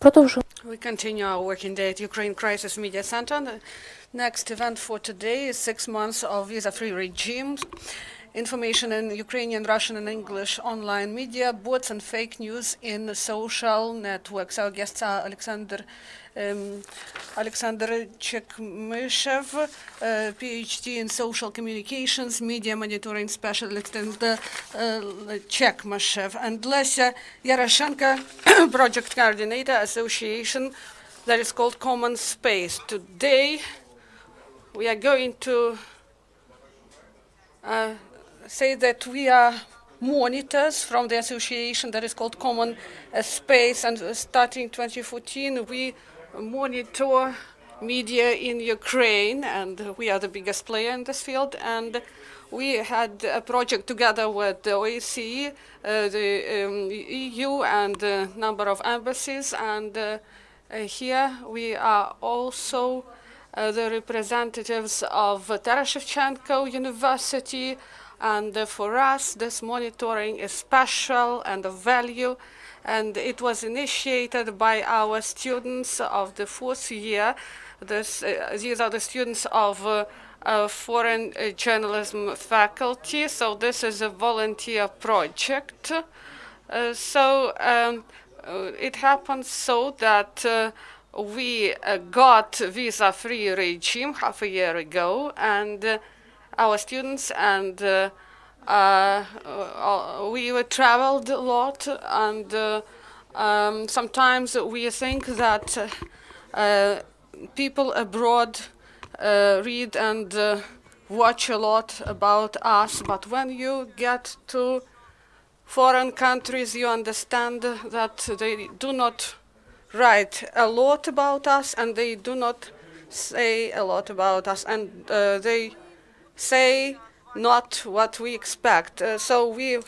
Продовжуємо. We continue our working day at Ukraine Crisis Media Center. The next event for today is 6 months of visa-free regime. Information in Ukrainian, Russian, and English online media, bots and fake news in social networks. Our guests are Oleksandr Chekmyshev, Ph.D. in social communications, media monitoring specialist, and Chekmyshev, and Lesia, Yaroshenko, project coordinator, association that is called Common Space. Today, we are going to say that we are monitors from the association that is called Common Space, and starting 2014 we monitor media in Ukraine, and we are the biggest player in this field. And we had a project together with the OSCE, the EU, and a number of embassies, and here we are also the representatives of Yaroshenko University. And for us, this monitoring is special and of value, and it was initiated by our students of the 4th year. These are the students of foreign journalism faculty, so this is a volunteer project. It happens so that we got visa-free regime half a year ago, and our students and we traveled a lot, and sometimes we think that people abroad read and watch a lot about us, but when you get to foreign countries, you understand that they do not write a lot about us, and they do not say a lot about us, and they say not what we expect. So we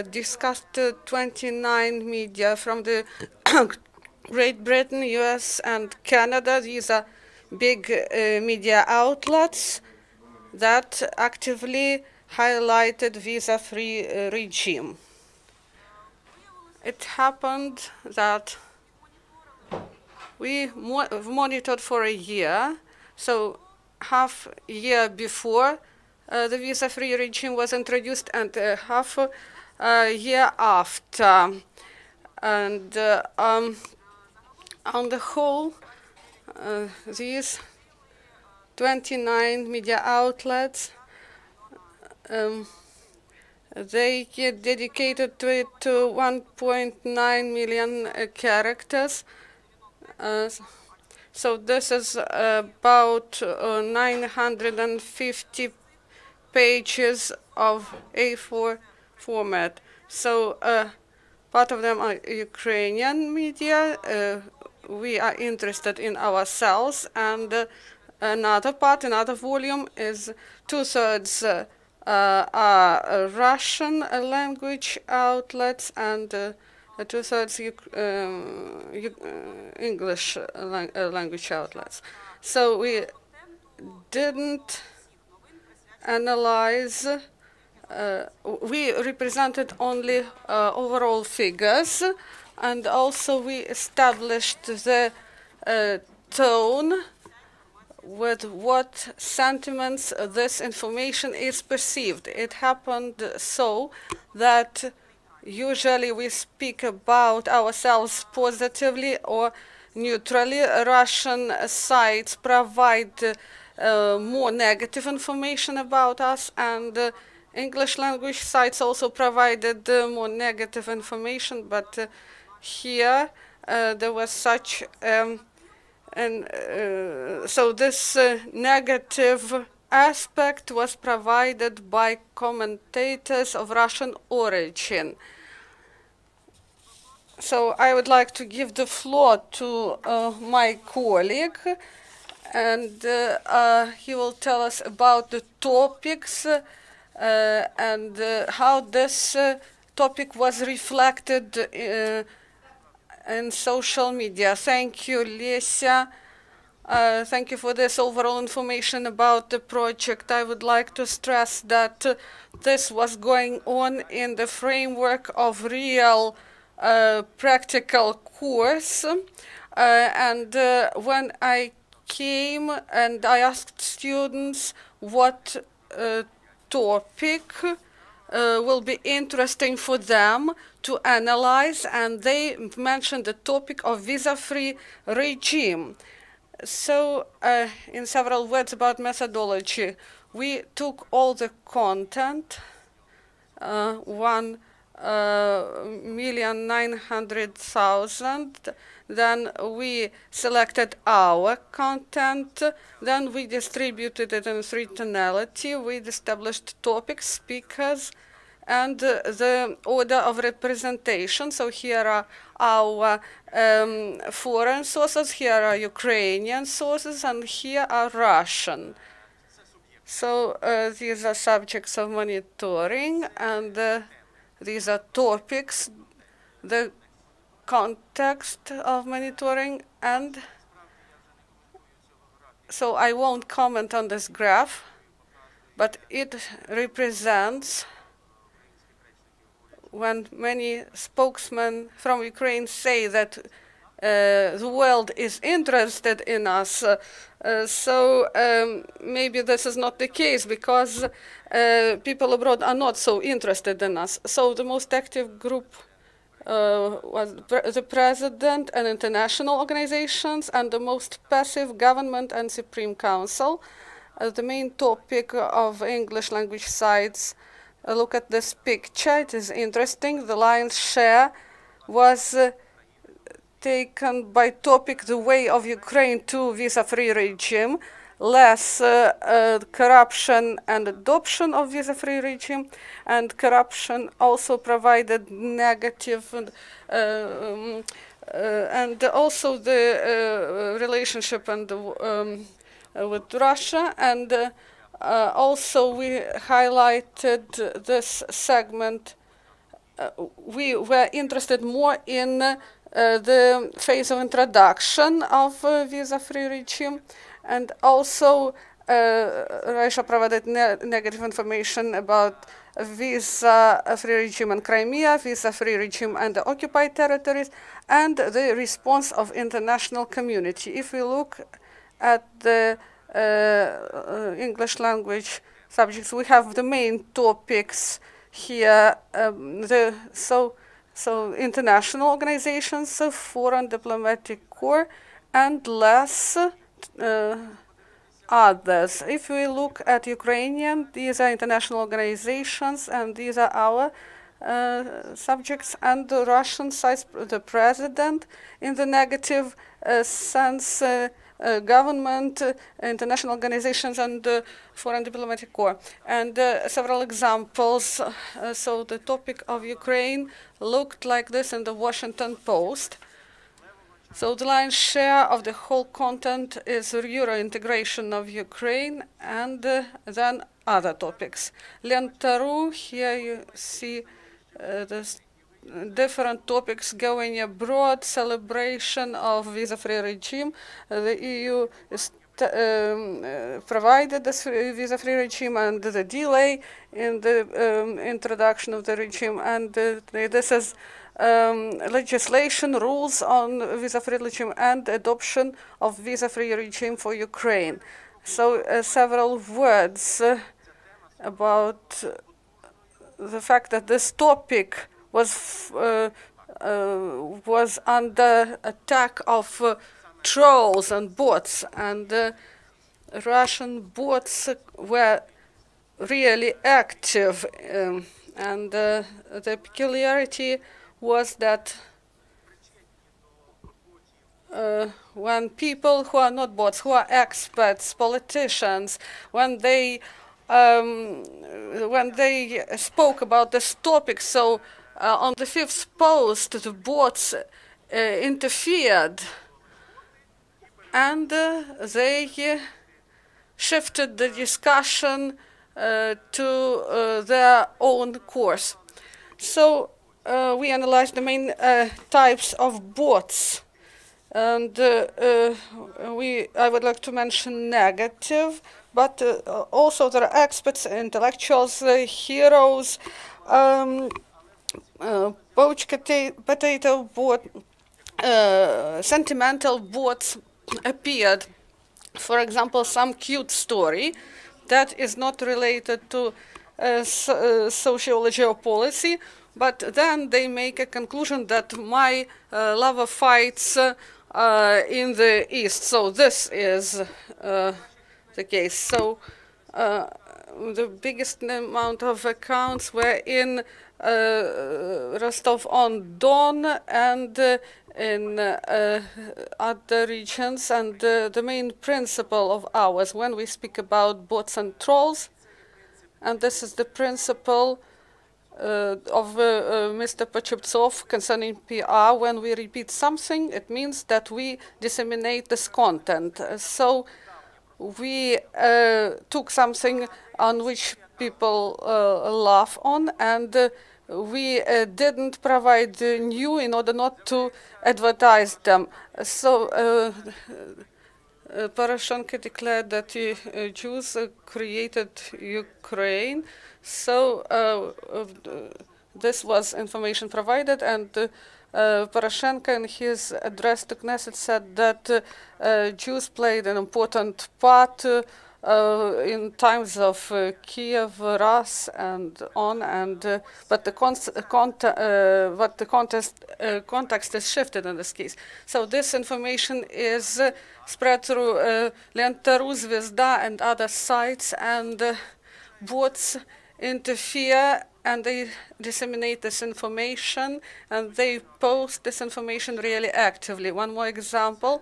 discussed 29 media from the Great Britain, US, and Canada. These are big media outlets that actively highlighted visa-free regime. It happened that we monitored for a year, so half a year before the visa-free regime was introduced, and half a year after. And on the whole, these 29 media outlets, they get dedicated to it to 1.9 million characters. So this is about 950 pages of A4 format. So part of them are Ukrainian media. We are interested in ourselves, and another part, another volume, is 2/3 are Russian language outlets, and 2/3 English language outlets. So we didn't analyze, we represented only overall figures, and also we established the tone with what sentiments this information is perceived. It happened so that usually we speak about ourselves positively or neutrally. Russian sites provide more negative information about us, and English language sites also provided more negative information, but here there was such so this negative aspect was provided by commentators of Russian origin. So I would like to give the floor to my colleague, and he will tell us about the topics and how this topic was reflected in social media. Thank you, Lesia. Thank you for this overall information about the project. I would like to stress that this was going on in the framework of real practical course. And when I came and I asked students what topic will be interesting for them to analyze, and they mentioned the topic of visa-free regime. So, in several words about methodology, we took all the content, 1,900,000. Then we selected our content. Then we distributed it in three tonality. We established topics, speakers, and the order of representation. So here are our foreign sources, here are Ukrainian sources, and here are Russian. So these are subjects of monitoring, and these are topics, the context of monitoring, and so I won't comment on this graph, but it represents when many spokesmen from Ukraine say that the world is interested in us. So maybe this is not the case, because people abroad are not so interested in us. So the most active group was the president and international organizations, and the most passive government and Supreme Council. The main topic of English language sites, look at this picture, it is interesting. The lion's share was taken by topic the way of Ukraine to visa-free regime, less corruption and adoption of visa-free regime, and corruption also provided negative, and also the relationship and with Russia, and also we highlighted this segment. We were interested more in the phase of introduction of visa-free regime, and also Russia provided negative information about visa-free regime in Crimea, visa-free regime and the occupied territories, and the response of international community. If we look at the English language subjects, we have the main topics here. So international organizations, foreign diplomatic corps, and less others. If we look at Ukrainian, these are international organizations, and these are our subjects, and the Russian side, the president, in the negative sense, government, international organizations, and foreign diplomatic corps. And several examples. So the topic of Ukraine looked like this in the Washington Post. So the lion's share of the whole content is Euro integration of Ukraine, and then other topics. Lenta.ru, here you see the different topics going abroad, celebration of visa-free regime. The EU is provided this visa-free regime, and the delay in the introduction of the regime, and this is legislation, rules on visa-free regime, and adoption of visa-free regime for Ukraine. So several words about the fact that this topic was under attack of trolls and bots, and Russian bots were really active, and the peculiarity was that when people who are not bots, who are experts, politicians, when they spoke about this topic, so on the fifth post, the bots interfered, and they shifted the discussion to their own course. So we analyzed the main types of bots, and I would like to mention negative, but also there are experts, intellectuals, heroes, poached potato board, sentimental boards appeared. For example, some cute story that is not related to sociology or policy, but then they make a conclusion that my lover fights in the East. So this is the case. So the biggest amount of accounts were in Rostov-on-Don and in other regions. And the main principle of ours when we speak about bots and trolls, and this is the principle of Mr. Pocheptsov concerning PR, when we repeat something, it means that we disseminate this content. So we took something on which people laugh on, and we didn't provide new in order not to advertise them. So Poroshenko declared that Jews created Ukraine. So this was information provided, and Poroshenko in his address to Knesset said that Jews played an important part in times of Kiev, Rus, and on. And but the context is shifted in this case. So this information is spread through Lenta.ru, Zvezda, and other sites, and bots interfere and they disseminate this information, and they post this information really actively. One more example.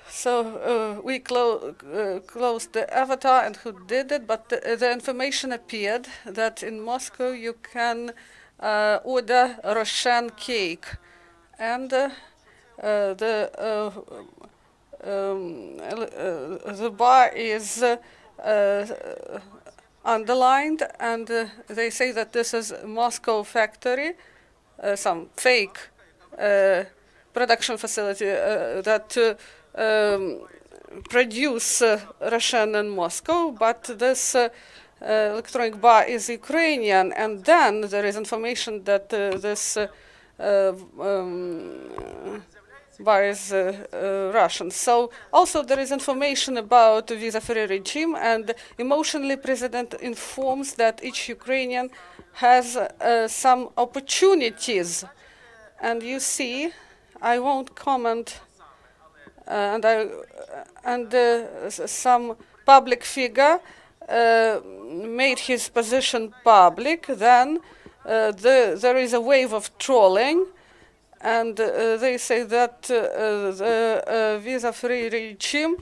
So we closed the avatar and who did it, but the information appeared that in Moscow you can order Russian cake, and the bar is underlined, and they say that this is Moscow factory, some fake production facility that produce Russian in Moscow, but this electronic bar is Ukrainian, and then there is information that this bar is Russian. So also there is information about the visa-free regime, and emotionally president informs that each Ukrainian has some opportunities. And you see, I won't comment, some public figure made his position public, then there is a wave of trolling, and they say that the visa-free regime,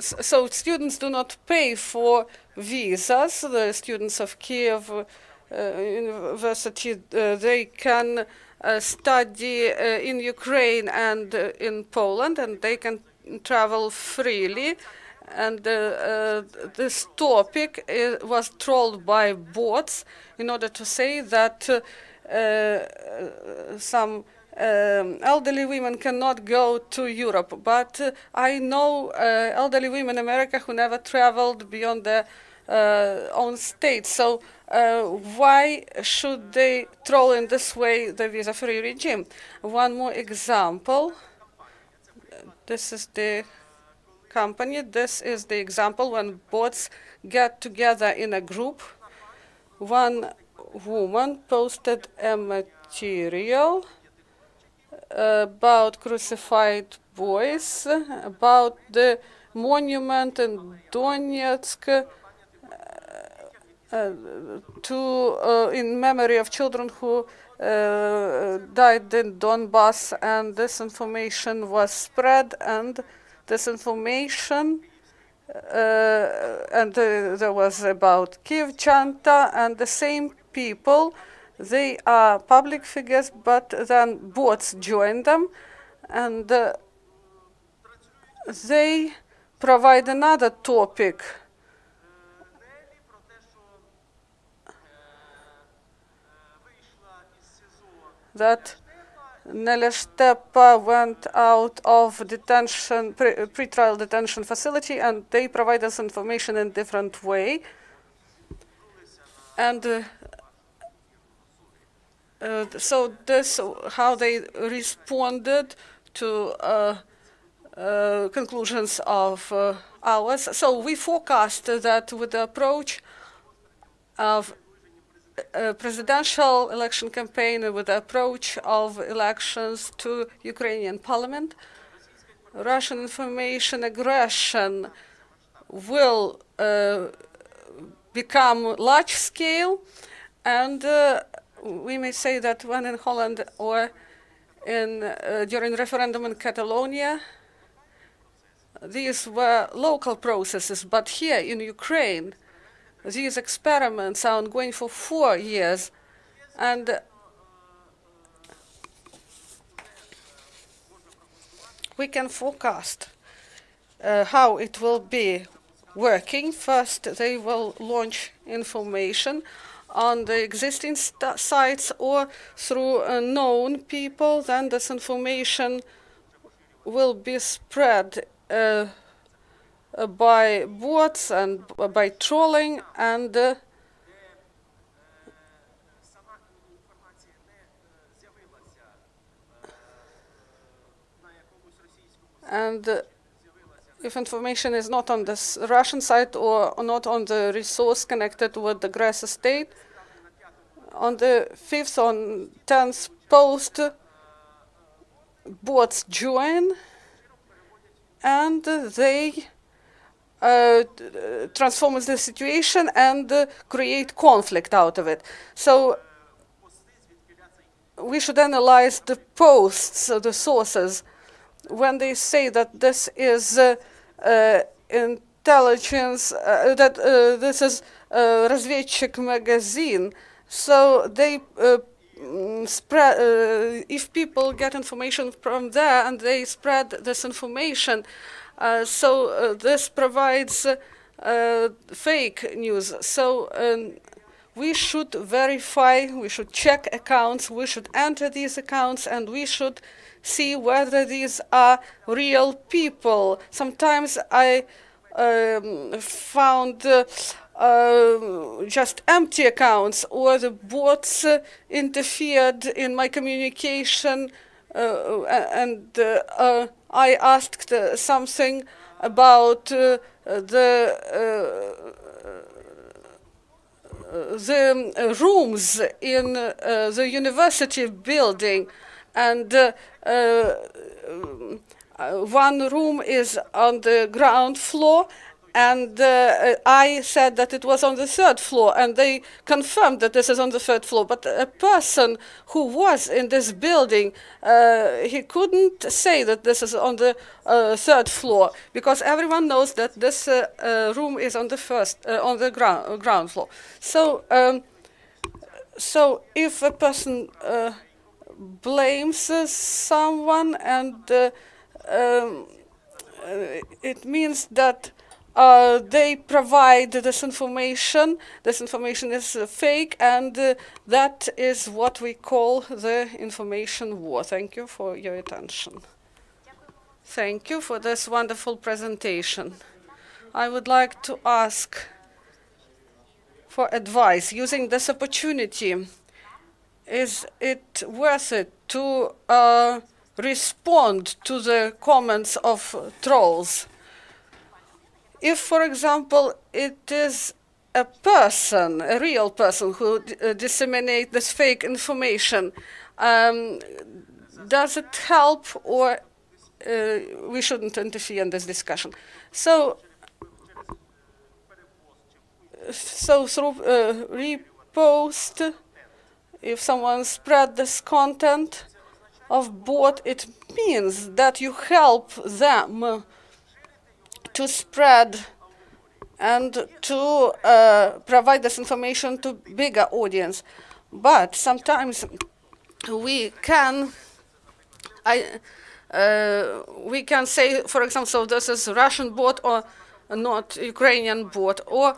so students do not pay for visas. The students of Kiev University, they can study in Ukraine and in Poland, and they can travel freely. And this topic was trolled by bots in order to say that some elderly women cannot go to Europe. But I know elderly women in America who never traveled beyond their own state. So why should they troll in this way the visa-free regime? One more example. This is the company. This is the example when bots get together in a group. One woman posted a material about crucified boys, about the monument in Donetsk in memory of children who died in Donbass, and this information was spread, and this information and there was about Kiev Chanta, and the same people, they are public figures, but then bots join them, and they provide another topic. That Nelia Stepa went out of detention, pre-trial detention facility, and they provide us information in a different way. And so this how they responded to conclusions of ours. So we forecast that with the approach of presidential election campaign and with the approach of elections to Ukrainian parliament, Russian information aggression will become large scale, and we may say that when in Holland or during referendum in Catalonia, these were local processes, but here in Ukraine, these experiments are ongoing for 4 years, and we can forecast how it will be working. First, they will launch information on the existing sites or through known people. Then this information will be spread by bots and by trolling, and if information is not on this Russian site or not on the resource connected with the aggressor state, on the 5th or 10th post, bots join and they transform the situation and create conflict out of it. So we should analyze the posts, the sources, when they say that this is intelligence, that this is разведчик magazine. So they spread, if people get information from there and they spread this information, so this provides fake news. So we should verify, we should check accounts, we should enter these accounts, and we should see whether these are real people. Sometimes I found just empty accounts, or the bots interfered in my communication, and I asked something about the rooms in the university building, and one room is on the ground floor, and I said that it was on the 3rd floor, and they confirmed that this is on the 3rd floor. But a person who was in this building, he couldn't say that this is on the 3rd floor, because everyone knows that this room is on the ground floor. So, so if a person blames someone, and it means that they provide this information is fake, and that is what we call the information war. Thank you for your attention. Thank you for this wonderful presentation. I would like to ask for advice. Using this opportunity, is it worth it to respond to the comments of trolls? If, for example, it is a person, a real person, who disseminates this fake information, does it help, or we shouldn't interfere in this discussion? So through repost, if someone spread this content of bot, it means that you help them to spread and to provide this information to bigger audience. But sometimes we can say, for example, so this is Russian bot or not Ukrainian bot, or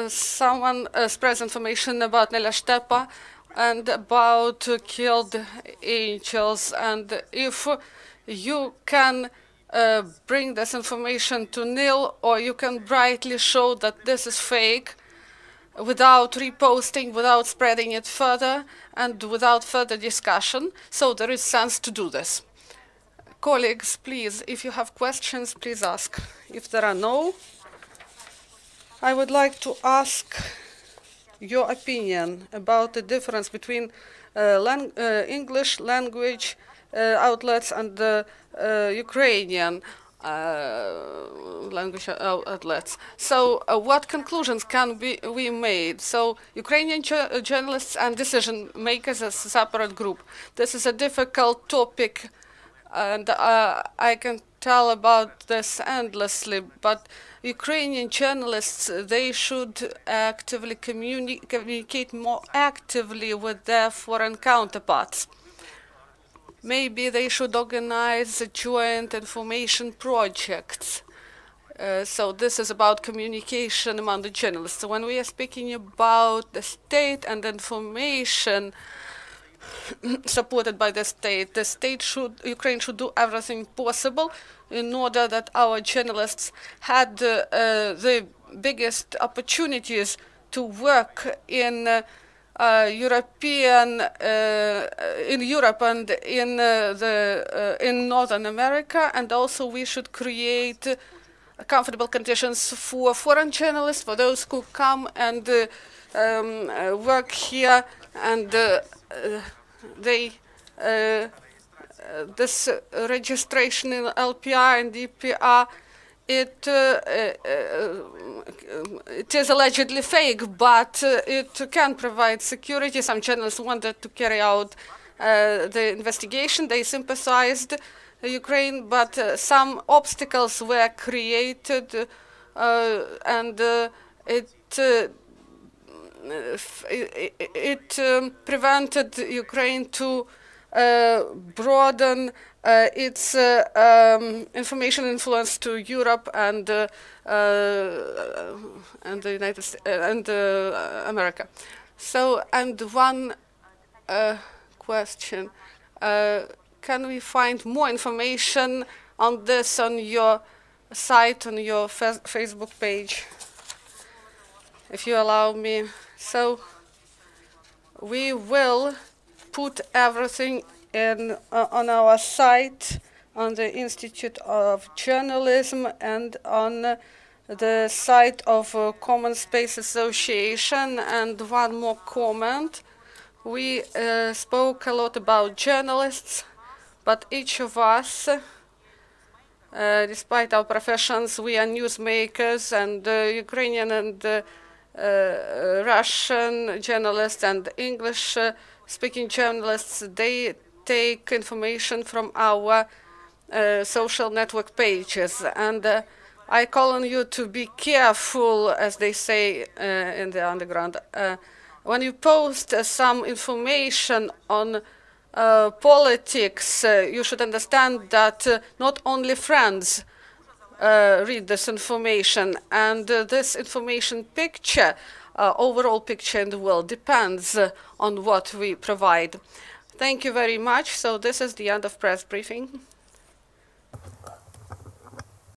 someone spreads information about Lesia and about killed angels, and if you can bring this information to nil, or you can brightly show that this is fake, without reposting, without spreading it further, and without further discussion. So there is sense to do this. Colleagues, please, if you have questions, please ask. If there are no, I would like to ask your opinion about the difference between English language outlets and Ukrainian language outlets. So what conclusions can we made? So Ukrainian journalists and decision makers as a separate group. This is a difficult topic, and I can tell about this endlessly, but Ukrainian journalists, they should actively communicate more actively with their foreign counterparts. Maybe they should organize joint information projects. So this is about communication among the journalists. So when we are speaking about the state and information supported by the state Ukraine should do everything possible in order that our journalists had the biggest opportunities to work in Europe and in Northern America, and also we should create comfortable conditions for foreign journalists, for those who come and work here, and this registration in LPR and DPR, it is allegedly fake, but it can provide security. Some journalists wanted to carry out the investigation. They sympathized Ukraine, but some obstacles were created, and it prevented Ukraine to broaden its information influence to Europe and the United States and America. So, and one question: can we find more information on this on your site, on your Facebook page, if you allow me? So, we will put everything on our site, on the Institute of Journalism, and on the site of Common Space Association. And one more comment: we spoke a lot about journalists, but each of us, despite our professions, we are newsmakers, and Ukrainian and Russian journalists and English-speaking journalists, they take information from our social network pages. And I call on you to be careful, as they say in the underground. When you post some information on politics, you should understand that not only friends read this information, and this information picture, overall picture in the world, depends on what we provide. Thank you very much. So this is the end of press briefing.